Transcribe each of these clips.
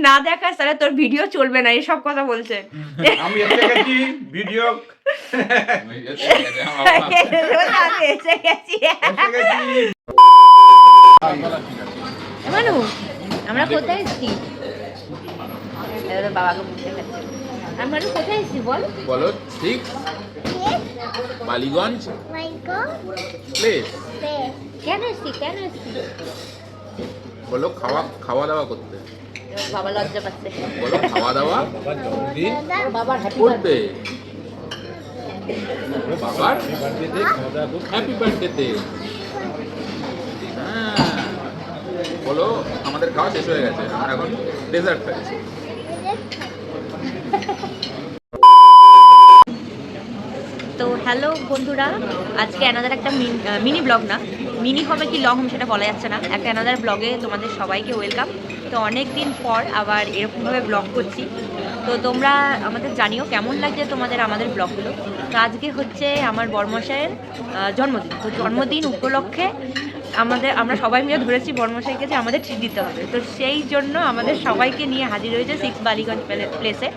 না দেখাস তাহলে তোর ভিডিও চলবে না, এসব কথা বলছে। আমি এসে গেছি ভিডিও এসে গেছি। মানু আমরা কোথায় এসেছি? বাবাকে বুঝতে পারছি আমরা কোথায় এসেছি বল। বলো ঠিক। বালিগঞ্জ প্লেস। কেন এসেছি কেন এসেছি? বলো খাওয়া দাওয়া করতে। বাবা লজ্জা পাচ্ছে। বলো খাওয়া দাওয়া বাবার করতে। বাবার হ্যাপি বার্থডেতে। বলো আমাদের খাওয়া শেষ হয়ে গেছে, আমরা এখন ডেজার্ট খাচ্ছি। তো হ্যালো বন্ধুরা, আজকে অ্যানাদার একটা মিনি ব্লগ, না মিনি হবে কি লং সেটা বলা যাচ্ছে না, একটা অ্যানাদার ব্লগে তোমাদের সবাইকে ওয়েলকাম। তো অনেক দিন পর আবার এরকমভাবে ব্লগ করছি, তো তোমরা আমাদের জানিও কেমন লাগছে তোমাদের আমাদের ব্লগগুলো। তো আজকে হচ্ছে আমার বড়মশাইয়ের জন্মদিন, তো জন্মদিন উপলক্ষে আমরা সবাই মিলে ধরেছি বড়মশাইকে যে আমাদের ট্রিট দিতে হবে। তো সেই জন্য আমাদের সবাইকে নিয়ে হাজির হয়েছে 6 বালিগঞ্জ প্লেসে।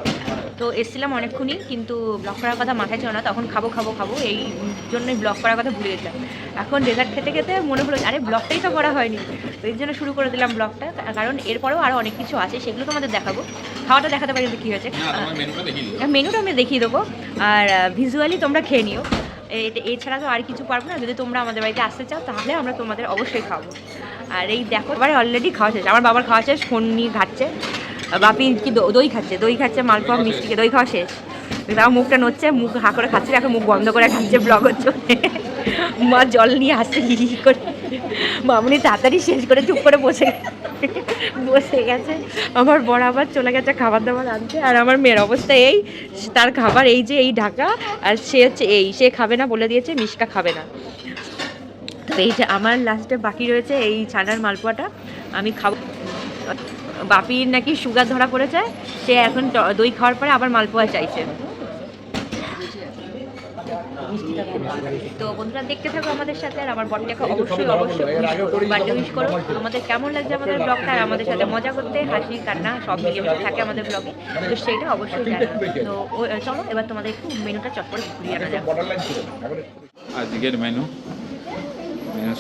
তো এসেছিলাম অনেকক্ষণই, কিন্তু ব্লগ করার কথা মাথায় ছিল না, তখন খাবো এই জন্যই ব্লগ করার কথা ভুলে গেছিলাম। এখন ডেজার্ট খেতে খেতে মনে হলো আরে ব্লগটাই তো করা হয়নি, তো এই জন্য শুরু করে দিলাম ব্লগটা। কারণ এরপরেও আরও অনেক কিছু আছে, সেগুলো তোমাদের দেখাবো। খাওয়াটা দেখাতে পারি কী হয়েছে, মেনুটা আমি দেখিয়ে দেবো, আর ভিজুয়ালি তোমরা খেয়ে নিও। এছাড়া তো আর কিছু পারবো না। যদি তোমরা আমাদের বাড়িতে আসতে চাও তাহলে আমরা তোমাদের অবশ্যই খাবো। আর এই দেখো এবারে অলরেডি খাওয়া শেষ, আমার বাবার খাওয়া শেষ, ফোন নিয়ে ঘাটছে। বাপি কি দই খাচ্ছে মালপোয়া মিষ্টিকে দই খাওয়া শেষ। তাও মুখটা নড়ছে, মুখ হা করে খাচ্ছে, এখন মুখ বন্ধ করে খাচ্ছে ব্লগ হচ্ছে। মা জল নিয়ে আসছে হি করে, মামুনি তাড়াতাড়ি শেষ করে চুপ করে বসে গেছে। আমার বড় আবার চলে গেছে খাবার দাবার আনতে, আর আমার মেয়ের অবস্থা এই, তার খাবার এই যে এই ঢাকা, আর সে হচ্ছে সে খাবে না, বলে দিয়েছে মিষ্কা খাবে না। তো এই যে আমার লাস্টে বাকি রয়েছে এই ছানার মালপোয়াটা, আমি খাবো। বাপির নাকি সুগার ধরা পড়েছে, সে এখন দই খাওয়ার পরে আবার মালপোয়া চাইছে। তো বন্ধুরা দেখতে থাকো আমাদের সাথে, আর আমার বড়টাকে অবশ্যই বার্থডে উইশ করো। আমাদের কেমন লাগছে আমাদের ব্লগটা, আর আমাদের সাথে মজা করতে, হাসি কান্না সব মিলিয়ে থাকে আমাদের ব্লগে, তো সেইটা অবশ্যই জানো। তো চলো এবার তোমাদের একটু মেনুটা চট করে ঘুরিয়ে আনা যাক। আজকের মেনু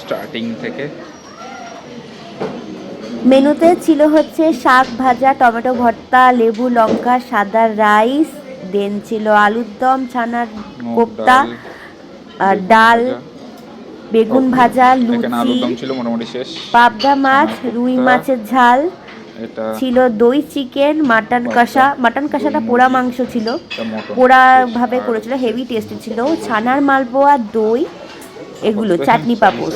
স্টার্টিং থেকে মেনুতে ছিল হচ্ছে শাক ভাজা, টমেটো ভর্তা, লেবু লঙ্কা, সাদা রাইস, দেন ছিল আলুর দম, ছানার কোপ্তা, ডাল, বেগুন ভাজা, লুচি, পাবদা মাছ, রুই মাছের ঝাল ছিল, দই চিকেন, মাটন কষাটা পোড়া মাংস ছিল, পোড়া ভাবে করেছিল, হেভি টেস্টি ছিল, ছানার মালপোয়া, দই, এগুলো, চাটনি পাঁপড়।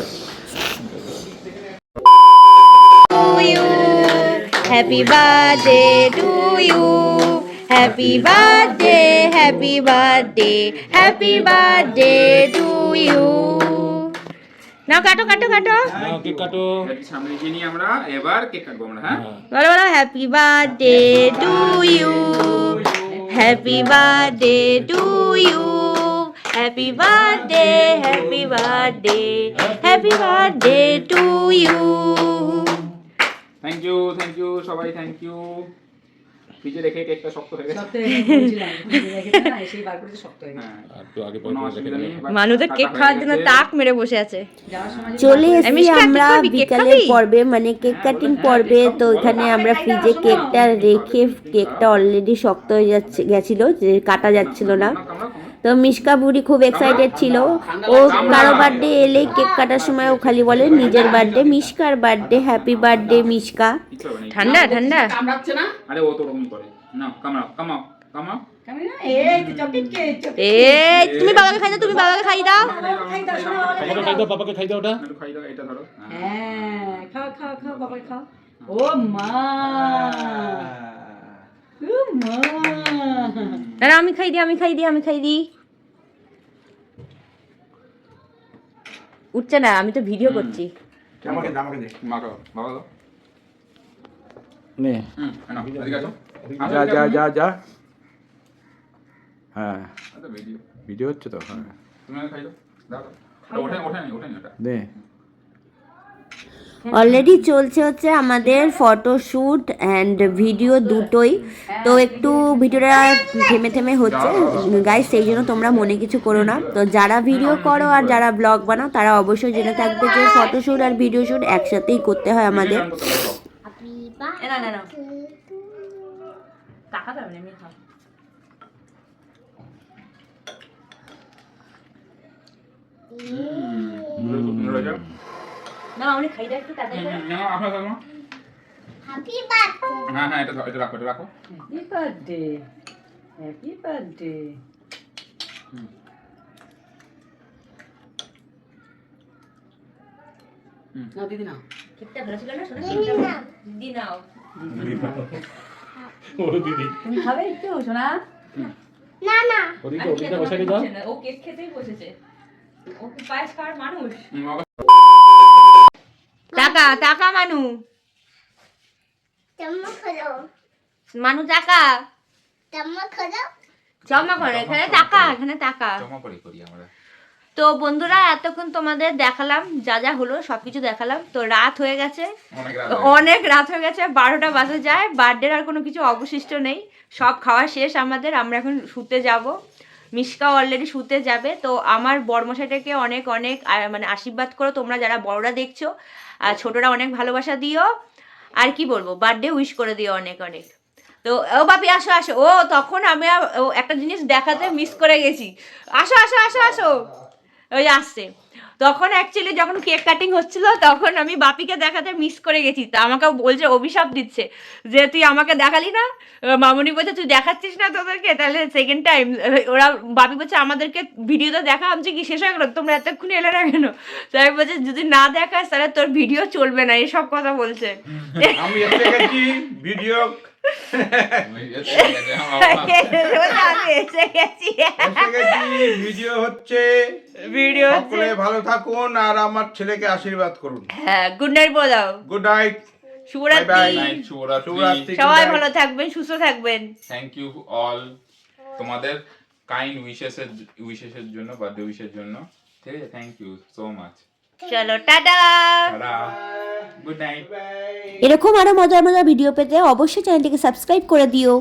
Happy birthday to you, happy birthday, happy birthday, happy birthday to you. নাও কাটো কেক কাটো। সামনে গিয়ে নিয়ে আমরা এবার কেক কাটবো আমরা। হ্যাঁ বলো happy birthday to you, happy birthday to you, happy birthday, happy birthday, happy birthday to you. Thank you সবাই, থ্যাংক ইউ। ফ্রিজে রেখে কেকটা শক্ত হয়ে গেছে। মানুষদের কেক খাওয়ার জন্য তাক মেরে বসে আছে। চলে এসেছি আমরা বিকালের পর্বে, মানে কেক কাটিং পর্বে। তো এখানে আমরা ফ্রিজে কেকটা রেখে, কেকটা অলরেডি শক্ত হয়ে গেছিল, যে কাটা যাচ্ছিল না। তো মিশকা বুড়ি খুব এক্সাইটেড ছিল, ও কারো বার্থডে এলেই কেক কাটার সময় ও খালি বলে নিজের বার্থডে, মিশকার বার্থডে, হ্যাপি বার্থডে মিশকা। ঠান্ডা আরে ও তো রকম করে না, কামাও এই তুমি বাবাকে খাই দাও, তুমি বাবাকে খাই দাও। বাবাকে খাই দাও ওটা একটু খাই দাও, এটা ধরো। হ্যাঁ খাও বাবাকে খাও। ও মা না আমি খাই দিই। উঠছে না, আমি তো ভিডিও করছি। আমাকে দে মাখো বাবা দাও নে। না এদিকে আসো। যা হ্যাঁ এটা ভিডিও হচ্ছে তো। হ্যাঁ তুমি খাই দাও, দাও ওঠে না এটা নে। অলরেডি চলছে হচ্ছে আমাদের ফটোশ্যুট অ্যান্ড ভিডিও দুটোই, তো একটু ভিডিওটা থেমে থেমে হচ্ছে গাইস, সেই জন্য তোমরা মনে কিছু করো না। তো যারা ভিডিও করো আর যারা ব্লগ বানাও তারা অবশ্যই জেনে থাকবে যে ফটোশ্যুট আর ভিডিও শ্যুট একসাথেই করতে হয় আমাদের। না না না টাকা পাবেন এমনি খাও। না আমি খাই দাও একটু তাড়াতাড়ি করে। হ্যাঁ হ্যাঁ, এটা রাখো, এটা রাখো। Happy birthday, happy birthday. নাও দিদি নাও। কেকটা ভালো ছিল না শোনা? কেকটা দিদি নাও। তুমি খাবে একটু সোনা? ও কেক খেতেই বসেছে। ও কি পায়েস খাওয়ার মানুষ? টাকা টাকা মানু মানু টাকা জমা করে এখানে টাকা, এখানে টাকা। জমা করি আমরা। তো বন্ধুরা এতক্ষণ তোমাদের দেখালাম যা যা হলো সবকিছু দেখালাম। তো রাত হয়ে গেছে, অনেক রাত হয়ে গেছে, 12টা বাজে যায়। বার্থডের আর কোনো কিছু অবশিষ্ট নেই, সব খাওয়া শেষ আমাদের। আমরা এখন শুতে যাব, মিশকাও অলরেডি শুতে যাবে। তো আমার বড়মশাইটাকে অনেক অনেক মানে আশীর্বাদ করো তোমরা যারা বড়রা দেখছো, আর ছোটরা অনেক ভালোবাসা দিও। আর কি বলবো, বার্থডে উইশ করে দিও অনেক অনেক। তো ও বাপি আসো আসো, ও তখন আমি একটা জিনিস দেখাতে মিস করে গেছি। আসো আসো আসো আসো, ওই আসছে। তখন অ্যাকচুয়ালি যখন কেক কাটিং হচ্ছিল তখন আমি বাপিকে দেখাতে মিস করে গেছি। তা আমাকে বলছে, অভিশাপ দিচ্ছে যে তুই আমাকে দেখালি না। মামনি বলছে তুই দেখাচ্ছিস না তোদেরকে, তাহলে সেকেন্ড টাইম ওরা বাপি বলছে আমাদেরকে ভিডিওতে দেখা হচ্ছে কি শেষ হয়ে গেলো, তোমরা এতক্ষণ এলে না কেন? তাই বলছে যদি না দেখাস তাহলে তোর ভিডিও চলবে না, এসব কথা বলছে। আমি এসে গেছি ভিডিও এসে গেছি, ভিডিও হচ্ছে। ভিডিও সকলে ভালো থাকুন আর আমার ছেলেকে আশীর্বাদ করুন। হ্যাঁ, গুড নাইট বলে দাও। গুড নাইট, শুভরাত্রি, শুভরাত্রি। সবাই ভালো থাকবেন, সুস্থ থাকবেন। থ্যাংক ইউ অল তোমাদের কাইন্ড উইশেসের জন্য, বার্থডে উইশের জন্য। ঠিক আছে, থ্যাংক ইউ সো মাচ। চলো টাটা। Good night. এরকম আরো মজার মজার ভিডিও পেতে অবশ্যই চ্যানেলটিকে সাবস্ক্রাইব করে দিও।